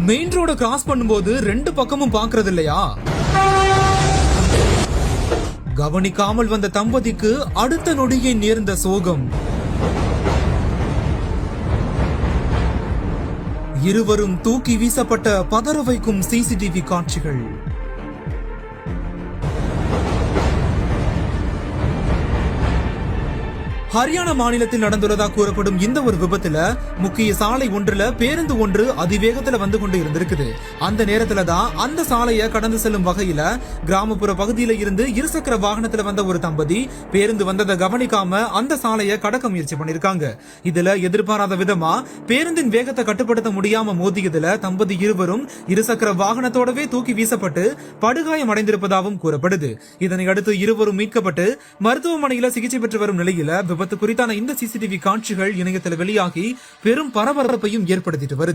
Main ரோட cross பண்ணும்போது ரெண்டு பக்கமும் பாக்குறது இல்லையா? கவனிக்காமல் வந்த தம்பதிக்கு அடுத்த நொடியை நேர்ந்த சோகம். இருவரும் தூக்கி வீசப்பட்ட பதற வைக்கும் சிசிடிவி காட்சிகள். ஹரியானா மாநிலத்தில் நடந்துள்ளதா கூறப்படும் இந்த ஒரு விபத்துல முக்கிய சாலை ஒன்றுல பேருந்து ஒன்று அதிவேகத்துல வந்து கொண்டு இருந்திருக்குது. அந்த நேரத்துல தான் அந்த சாலையை கடந்து செல்லும் வகையில கிராமப்புற பகுதியில இருந்து இருசக்கர வாகனத்துல வந்த ஒரு தம்பதி பேருந்து வந்ததை கவனிக்காம அந்த சாலையை கடக்க முயற்சி பண்ணிருக்காங்க. இதுல எதிர்பாராத விதமா பேருந்தின் வேகத்தை கட்டுப்படுத்த முடியாம மோதியதுல தம்பதி இருவரும் இருசக்கர வாகனத்தோடவே தூக்கி வீசப்பட்டு படுகாயம் அடைந்திருப்பதாகவும் கூறப்படுது. இதனை அடுத்து இருவரும் மீட்கப்பட்டு மருத்துவமனையில சிகிச்சை பெற்று வரும் நிலையில விபத்து குறித்தான இந்த சிசிடிவி காட்சிகள் இணையத்தில் வெளியாகி பெரும் பரபரப்பையும் ஏற்படுத்திட்டு வருது.